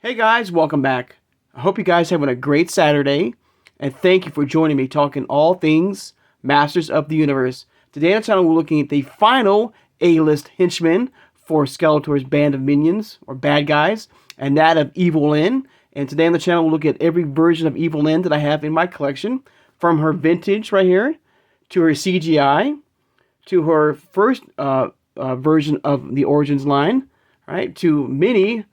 Hey guys, welcome back. I hope you guys are having a great Saturday, and thank you for joining me talking all things Masters of the Universe. Today on the channel we're looking at the final A-list Henchmen for Skeletor's band of minions, or bad guys, and that of Evil Lyn. And today on the channel we'll look at every version of Evil Lyn that I have in my collection, from her vintage right here, to her CGI, to her first version of the Origins line, right, to mini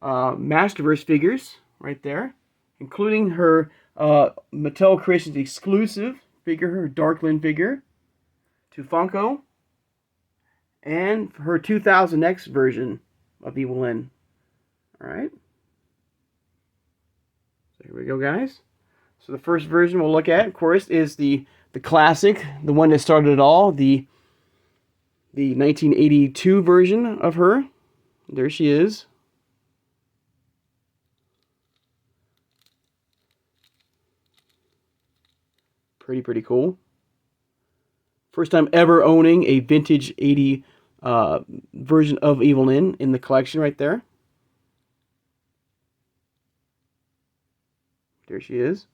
Masterverse figures right there, including her Mattel Creations exclusive figure, her LYN figure, to Funko, and her 2000X version of Evil Lyn. Alright. So here we go, guys. So the first version we'll look at, of course, is the classic, the one that started it all, the 1982 version of her. There she is. Pretty cool. First time ever owning a vintage 80 version of Evil Lyn in the collection right there. There she is.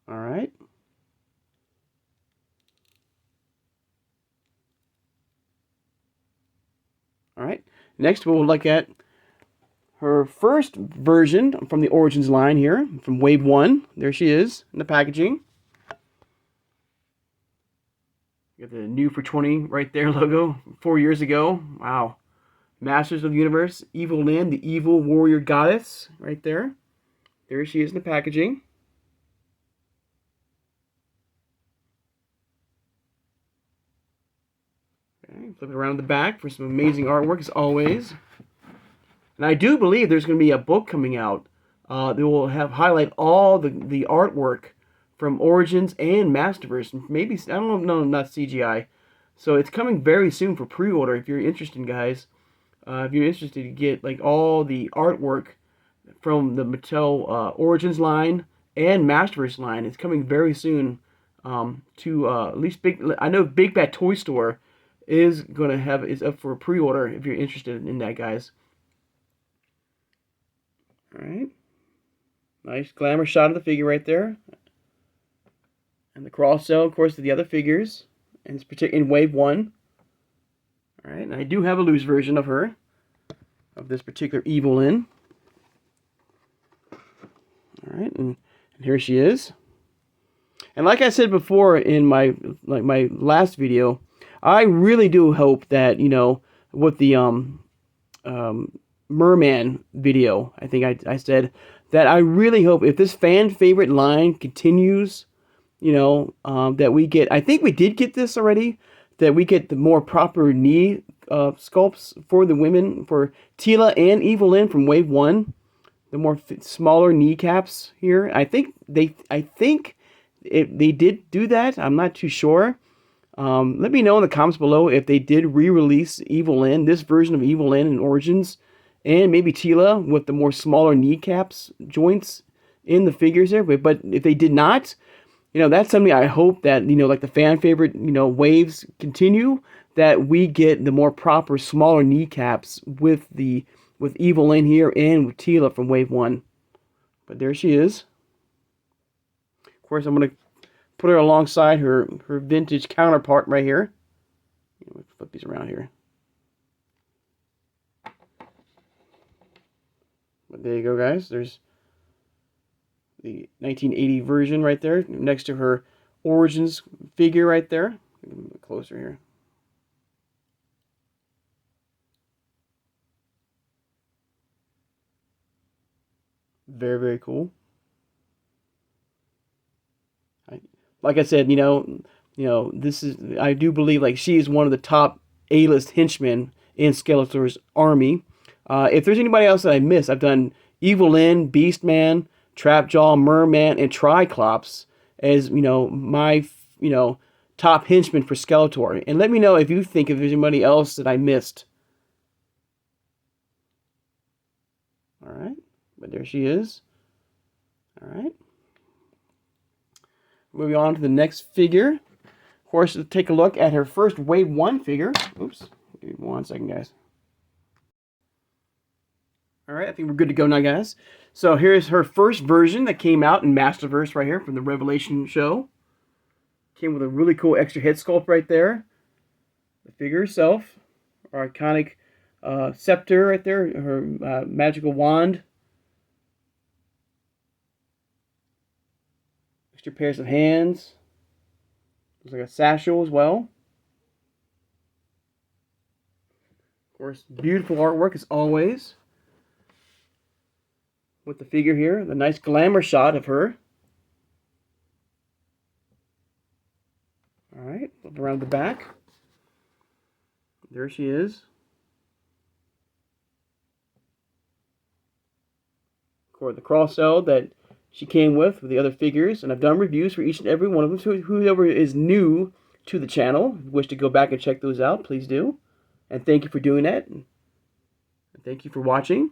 All right. All right. Next, we'll look at her first version from the Origins line here, from Wave 1. There she is in the packaging. You got the new for 20 right there logo, 4 years ago. Wow. Masters of the Universe, Evil Lyn, the evil warrior goddess, right there. There she is in the packaging. Okay, flip it around the back for some amazing artwork as always. And I do believe there's going to be a book coming out that will highlight all the artwork from Origins and Masterverse. Maybe, I don't know, no, not CGI. So it's coming very soon for pre-order if you're interested, guys. If you're interested to get like all the artwork from the Mattel Origins line and Masterverse line, it's coming very soon to at least I know Big Bad Toy Store is up for a pre-order if you're interested in that, guys. Alright. Nice glamour shot of the figure right there. And the cross-sell, of course, to the other figures. And it's in Wave 1. Alright, and I do have a loose version of her. Of this particular Evil Lyn. Alright, and here she is. And like I said before in my last video, I really do hope that, you know, with the Merman video, I think I said that I really hope if this fan favorite line continues, you know, that we get, I think we did get this already, that we get the more proper knee sculpts for the women, for Teela and Evil Lyn from Wave 1, the more smaller kneecaps here. I think they did do that. I'm not too sure. Let me know in the comments below if they did re-release Evil Lyn, this version of Evil Lyn in Origins, and maybe Teela with the more smaller kneecaps joints in the figures there. But if they did not, you know, that's something I hope that, you know, like the fan favorite, you know, waves continue, that we get the more proper smaller kneecaps with Evil Lyn here and with Teela from Wave 1. But there she is. Of course, I'm going to put her alongside her vintage counterpart right here. Let's flip these around here. But there you go, guys. There's the 1980 version right there next to her Origins figure right there. A little bit closer here. Very cool. Like I said, you know, this is, I do believe like she is one of the top A-list henchmen in Skeletor's army. If there's anybody else that I missed, I've done Evil Lyn, Beastman, Trapjaw, Merman, and Triclops as, you know, my, you know, top henchmen for Skeletor. And let me know if you think if there's anybody else that I missed. Alright, but there she is. Alright. Moving on to the next figure. Of course, let's take a look at her first Wave 1 figure. Oops, give me 1 second, guys. Alright, I think we're good to go now, guys. So here's her first version that came out in Masterverse right here from the Revelation show. Came with a really cool extra head sculpt right there. The figure herself, our iconic scepter right there, her magical wand. Extra pairs of hands. Looks like a satchel as well. Of course, beautiful artwork as always. With the figure here, the nice glamour shot of her. Alright, flip around the back. There she is. Of course, the cross cell that she came with the other figures, and I've done reviews for each and every one of them. So whoever is new to the channel, wish to go back and check those out, please do. And thank you for doing that. And thank you for watching.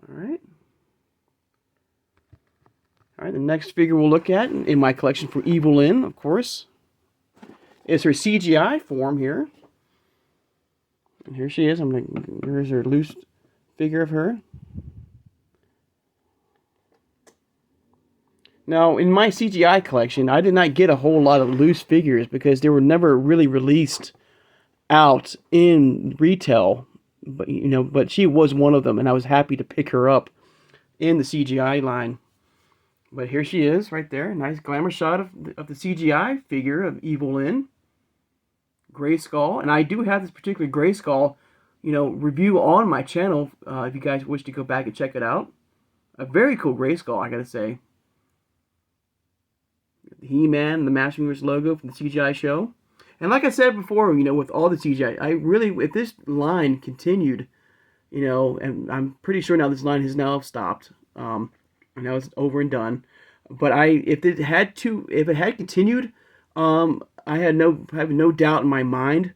Alright. Alright, the next figure we'll look at in my collection for LYN, of course, is her CGI form here. And here she is. Here's her loose figure of her. Now, in my CGI collection, I did not get a whole lot of loose figures because they were never really released out in retail. But she was one of them, and I was happy to pick her up in the CGI line. But here she is, right there. Nice glamour shot of the CGI figure of LYN. Grayskull, and I do have this particular Grayskull, review on my channel if you guys wish to go back and check it out. A very cool Grayskull, I gotta say. The He-Man, the Master Universe logo from the CGI show. And like I said before, with all the CGI, I really, if this line continued, and I'm pretty sure now this line has now stopped. I know it's over and done. But if it had continued, I have no doubt in my mind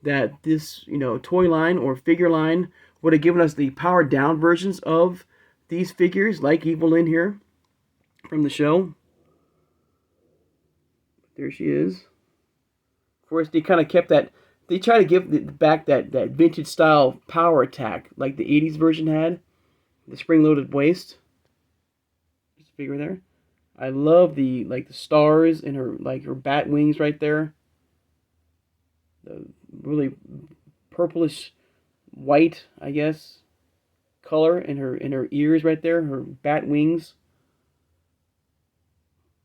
that this, toy line or figure line would have given us the powered down versions of these figures, like LYN here from the show. There she is. Of course, they kind of kept that. They try to give back that vintage style power attack, like the '80s version had, the spring-loaded waist. Just a figure there. I love the stars in her her bat wings right there. The really purplish white, I guess, color in her ears right there. Her bat wings.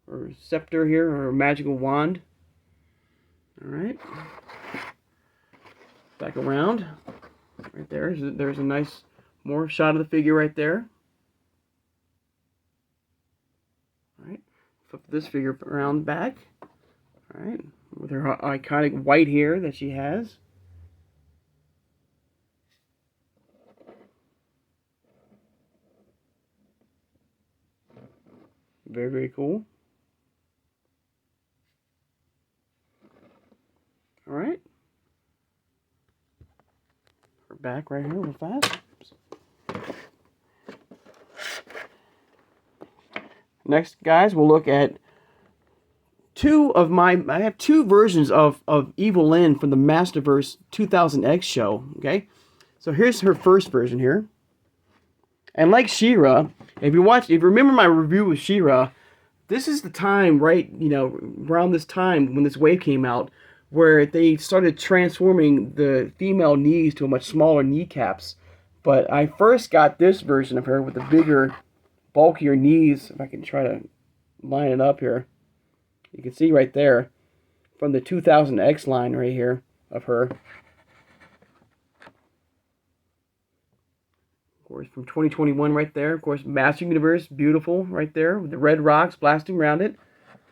Her scepter here, her magical wand. All right. Back around. Right there. There's a nice more shot of the figure right there. Alright, flip this figure around back. Alright, with her iconic white hair that she has. Very, very cool. Alright. Her back right here real fast. Oops. Next, guys, we'll look at I have two versions of LYN from the Masterverse 2000X show, okay? So here's her first version here. And like She-Ra, if you remember my review of She-Ra, this is the time, right, around this time when this wave came out, where they started transforming the female knees to a much smaller kneecaps. But I first got this version of her with the bigger, bulkier knees. If I can try to line it up here. You can see right there from the 2000X line right here of her. Of course, from 2021 right there. Of course, Master Universe, beautiful right there with the red rocks blasting around it.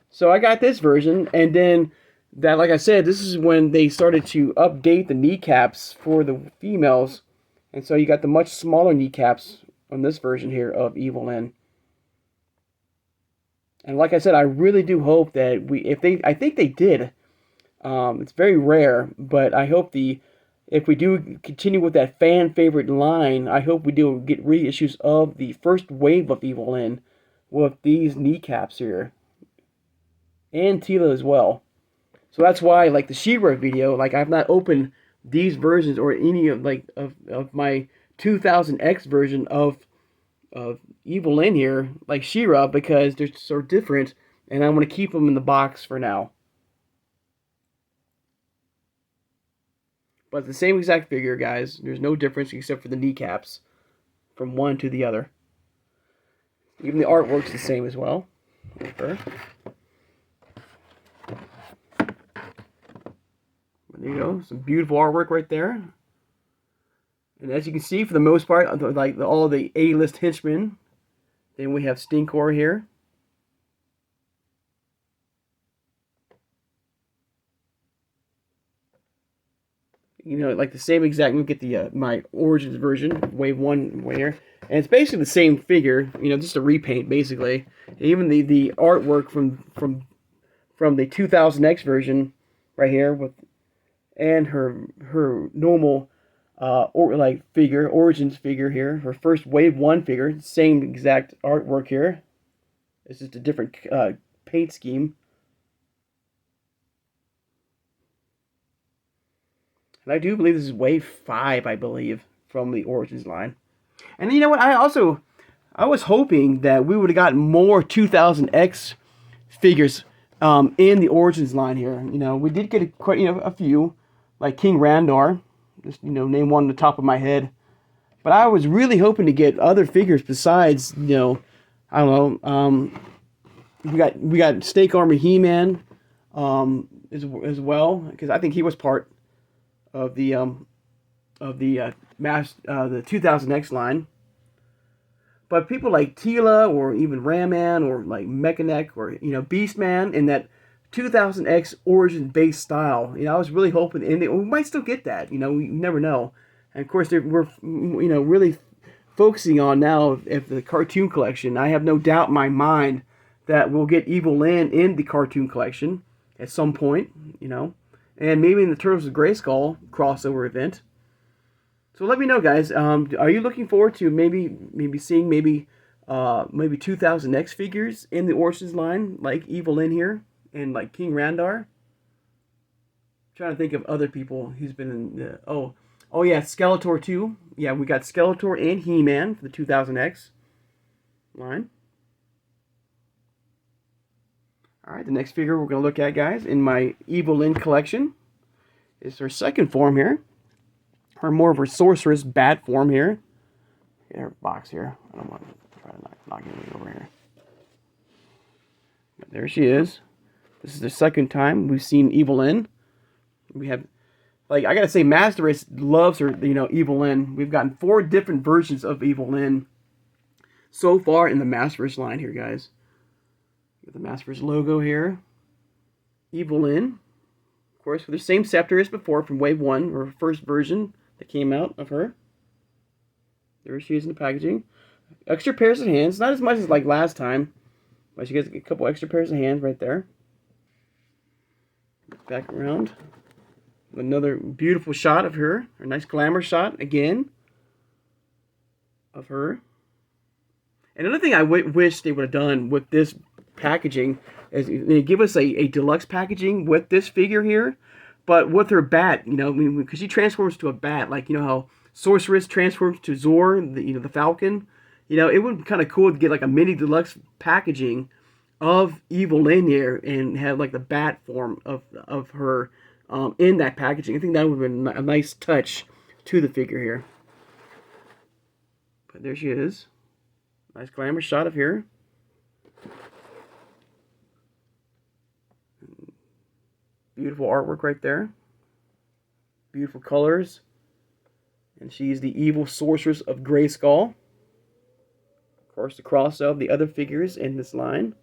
So I got this version, and then that, like I said, this is when they started to update the kneecaps for the females. And so you got the much smaller kneecaps on this version here of LYN. And like I said, I really do hope that I think they did. It's very rare, but I hope if we do continue with that fan favorite line, I hope we do get reissues of the first wave of LYN with these kneecaps here. and Tila as well. So that's why, like the She-Ra video, like I've not opened these versions or any of of my 2000X version of Evil Lyn here, like She-Ra, because they're so different, and I want to keep them in the box for now. But the same exact figure, guys. There's no difference except for the kneecaps from one to the other. Even the artwork's the same as well. Okay. There you go. Some beautiful artwork right there. And as you can see, for the most part, like all the A-list henchmen. Then we have Stinkor here. You know, like the same exact. Look at the my Origins version, Wave 1 way here, and it's basically the same figure. You know, just a repaint basically. Even the artwork from the 2000X version, right here with, and her normal Origins figure here, her first Wave 1 figure, same exact artwork here. It's just a different paint scheme. And I do believe this is Wave 5, I believe, from the Origins line. And you know what? I was hoping that we would have gotten more 2000X figures in the Origins line here. You know, we did get quite a few, like King Randor, just name one on the top of my head. But I was really hoping to get other figures besides, I don't know. We got Snake Armor He-Man as well, because I think he was part of the 2000X line. But people like Tila or even Ram-Man or like Mechanic or Beastman in that 2000X Origin based style, I was really hoping, and we might still get that. We never know. And of course, we're really focusing on now if the cartoon collection. I have no doubt in my mind that we'll get Evil Lyn in the cartoon collection at some point. And maybe in the Turtles of Grayskull crossover event. So let me know, guys. Are you looking forward to maybe seeing maybe 2000X figures in the Origins line, like Evil Lyn here and like King Randor? I'm trying to think of other people who's been in the oh yeah, Skeletor too. Yeah, we got Skeletor and He-Man for the 2000X line. Alright, the next figure we're going to look at, guys, in my Evil Lyn collection is her second form here. Her more of her sorceress bat form here. Get her box here. I don't want to try to knock anything over here. But there she is. This is the second time we've seen Evil Lyn. We have, like, I gotta say, Master Race loves her, Evil Lyn. We've gotten 4 different versions of Evil Lyn so far in the Master Race line here, guys. The Masterverse logo here. Evil Lyn, of course, with the same scepter as before from Wave 1, or first version that came out of her. There she is in the packaging. Extra pairs of hands, not as much as like last time, but she gets a couple extra pairs of hands right there. Back around. Another beautiful shot of her. A nice glamour shot again of her. And another thing I wish they would have done with this packaging is they give us a deluxe packaging with this figure here, but with her bat, because she transforms to a bat, like how Sorceress transforms to Zor, the Falcon. It would be kind of cool to get like a mini deluxe packaging of Evil Lyn here and have like the bat form of her in that packaging. I think that would have been a nice touch to the figure here. But there she is. Nice glamour shot of here. Beautiful artwork right there. Beautiful colors. And she's the evil sorceress of Grayskull. Of course, the cross of the other figures in this line.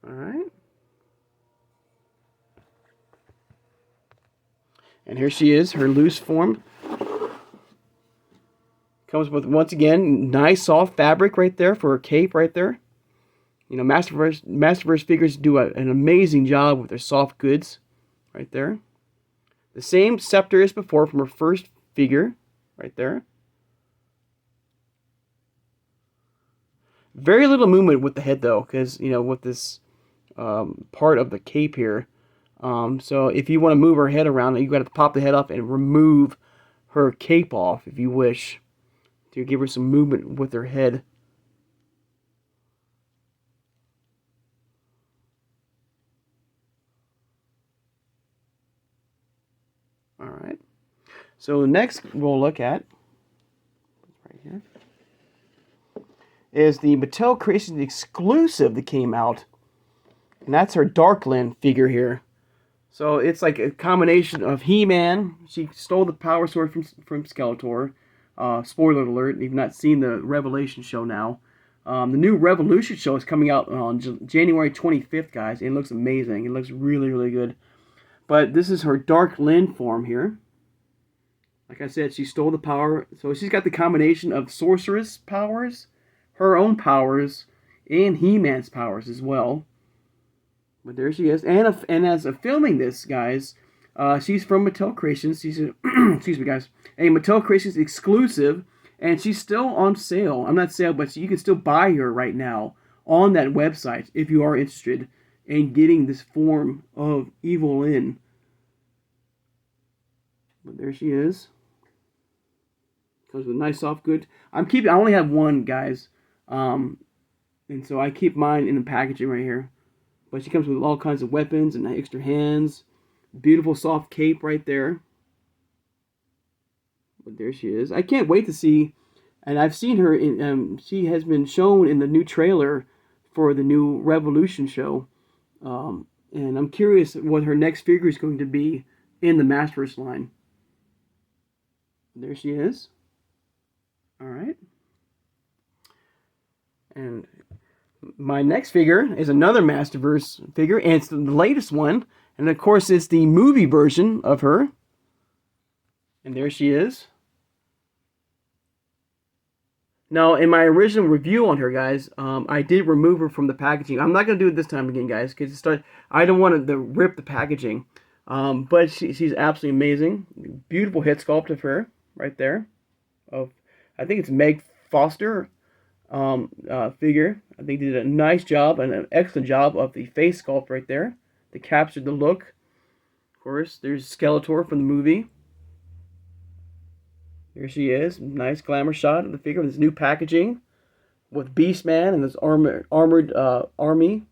Alright. And here she is, her loose form. Comes with, once again, nice soft fabric right there for her cape right there. Masterverse figures do an amazing job with their soft goods right there. The same scepter as before from her first figure right there. Very little movement with the head though, because you know with this part of the cape here. So if you want to move her head around, you got to pop the head up and remove her cape off if you wish to give her some movement with her head. All right. So next we'll look at right here is the Mattel Creations exclusive that came out, and that's her LYN figure here. So it's like a combination of He-Man. She stole the power sword from Skeletor. Spoiler alert, if you've not seen the Revelation show now. The new Revolution show is coming out on January 25th, guys. It looks amazing. It looks really, really good. But this is her LYN form here. Like I said, she stole the power. So she's got the combination of sorceress powers, her own powers, and He-Man's powers as well. But there she is. And as of filming this, guys, she's from Mattel Creations. She's a, excuse me, guys, a Mattel Creations exclusive, and she's still on sale. I'm not sale, but you can still buy her right now on that website if you are interested in getting this form of Evil LYN. But there she is. Comes with a nice soft good. I only have one, guys, and so I keep mine in the packaging right here. But she comes with all kinds of weapons and extra hands. Beautiful soft cape right there. But there she is. I can't wait to see. And I've seen her in. She has been shown in the new trailer for the new Revolution show. And I'm curious what her next figure is going to be in the Masterverse line. There she is. All right. And my next figure is another Masterverse figure, and it's the latest one. And of course, it's the movie version of her. And there she is. Now, in my original review on her, guys, I did remove her from the packaging. I'm not going to do it this time again, guys, because I don't want to rip the packaging. But she's absolutely amazing. Beautiful head sculpt of her right there. I think it's Meg Foster figure. I think they did a nice job and an excellent job of the face sculpt right there. They captured the look. Of course, there's Skeletor from the movie. Here she is. Nice glamour shot of the figure with this new packaging with Beastman and this armored army.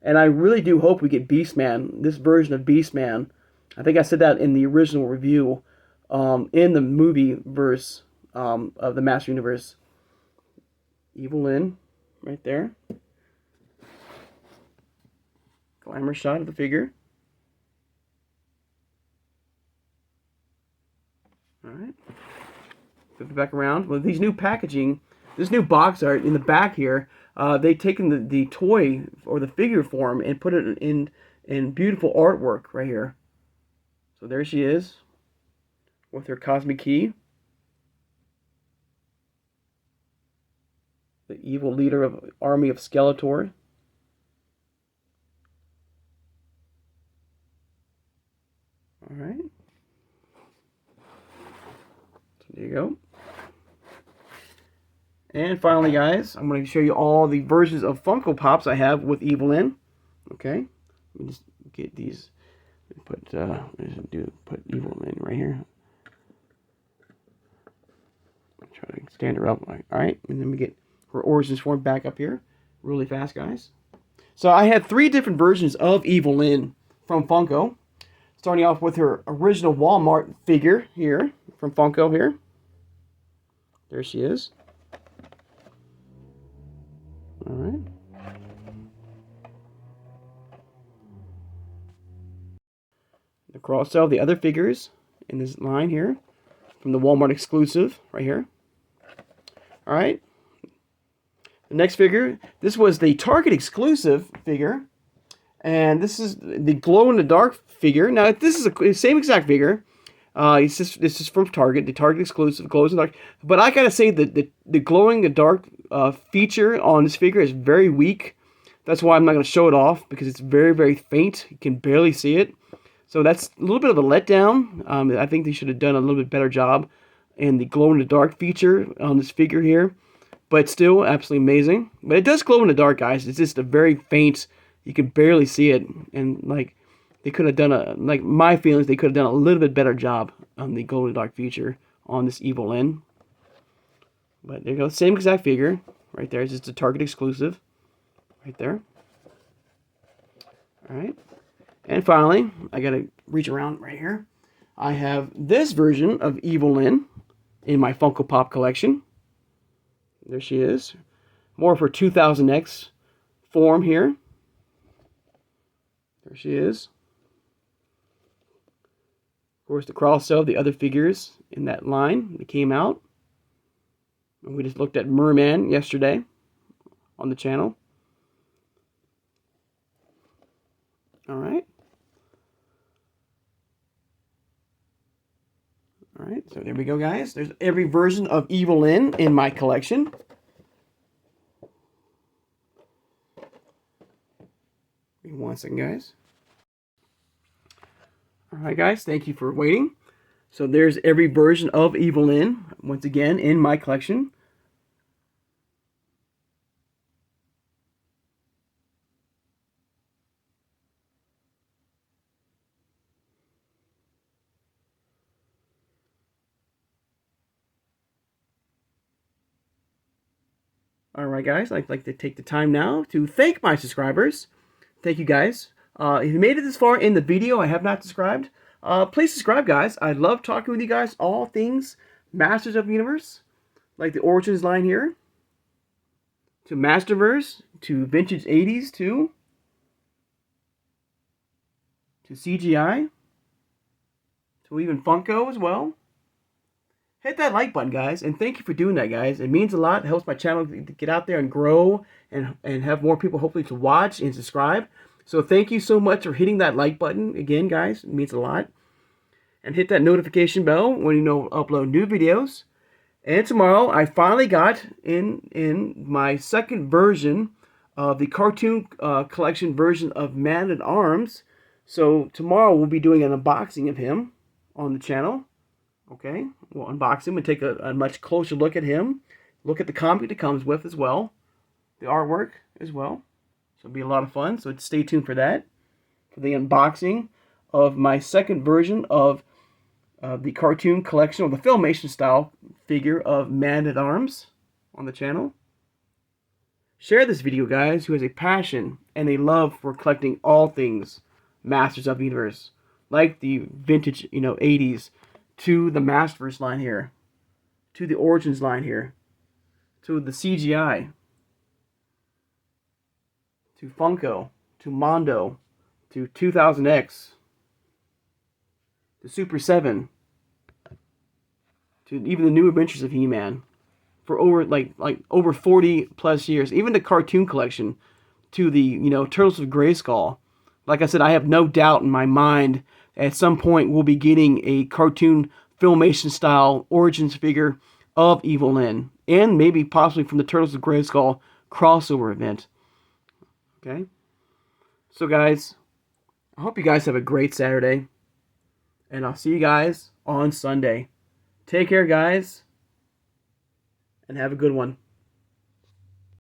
And I really do hope we get Beastman, this version of Beastman. I think I said that in the original review, in the movie verse of the Master Universe. Evil LYN, right there. Glamour shot of the figure. Alright. Flip it back around. With these new packaging, this new box art in the back here, they've taken the toy or the figure form and put it in beautiful artwork right here. So there she is with her cosmic key. The evil leader of the army of Skeletor. Alright. So there you go. And finally, guys, I'm going to show you all the versions of Funko Pops I have with Evil LYN. Okay. Let me just get these. Put Evil LYN right here. Try to stand her up. Alright. And then we get her origins form back up here really fast, guys. So I have 3 different versions of Evil LYN from Funko, starting off with her original Walmart figure here from Funko here. There she is. All right. The cross-sell of the other figures in this line here from the Walmart exclusive right here. All right. The next figure, this was the Target exclusive figure, and this is the glow-in-the-dark figure. Now, this is the same exact figure. This is from Target, the Target exclusive, glows-in-the-dark. But I gotta say that the glowing-in-the-dark feature on this figure is very weak. That's why I'm not gonna show it off, because it's very, very faint. You can barely see it. So that's a little bit of a letdown. I think they should have done a little bit better job in the glow-in-the-dark feature on this figure here. but still absolutely amazing. But it does glow in the dark, guys. It's just a very faint. You can barely see it, and like they could have done my feelings, they could have done a little bit better job on the glow in the dark feature on this Evil LYN. But there you go, same exact figure right there. It's just a Target exclusive right there. All right, and finally, I gotta reach around right here. I have this version of Evil LYN in my Funko Pop collection. There she is. More of her 2000X form here. There she is. Of course, the cross-sell of the other figures in that line that came out. And we just looked at Merman yesterday on the channel. All right. All right, so there we go, guys. There's every version of Evil LYN in my collection. Give me 1 second, guys. All right, guys, thank you for waiting. So there's every version of Evil LYN, once again, in my collection. Alright guys, I'd like to take the time now to thank my subscribers. Thank you guys. If you made it this far in the video, I have not subscribed. Please subscribe, guys. I love talking with you guys all things Masters of the Universe. Like the Origins line here. To Masterverse. To Vintage 80s too. To CGI. To even Funko as well. Hit that like button, guys, and thank you for doing that, guys. It means a lot. It helps my channel to get out there and grow and have more people hopefully to watch and subscribe. So thank you so much for hitting that like button. Again, guys, it means a lot. And hit that notification bell when you know upload new videos. And tomorrow, I finally got in my second version of the cartoon collection version of Man-at-Arms. So tomorrow we'll be doing an unboxing of him on the channel. Okay, we'll unbox him and take a much closer look at him. Look at the comic that comes with as well. The artwork as well. So it'll be a lot of fun. So stay tuned for that. For the unboxing of my second version of the cartoon collection, or the Filmation style figure of Man-at-Arms on the channel. Share this video, guys, who has a passion and a love for collecting all things Masters of the Universe. Like the vintage, 80s. To the Masterverse line here, to the Origins line here, to the CGI, to Funko, to Mondo, to 2000X, to Super 7, to even the New Adventures of He-Man, for over over 40 plus years, even the cartoon collection, to the Turtles of Grayskull. Like I said, I have no doubt in my mind at some point we'll be getting a cartoon Filmation style Origins figure of Evil LYN, and maybe possibly from the Turtles of Grayskull crossover event. Okay, so guys, I hope you guys have a great Saturday, and I'll see you guys on Sunday. Take care, guys, and have a good one.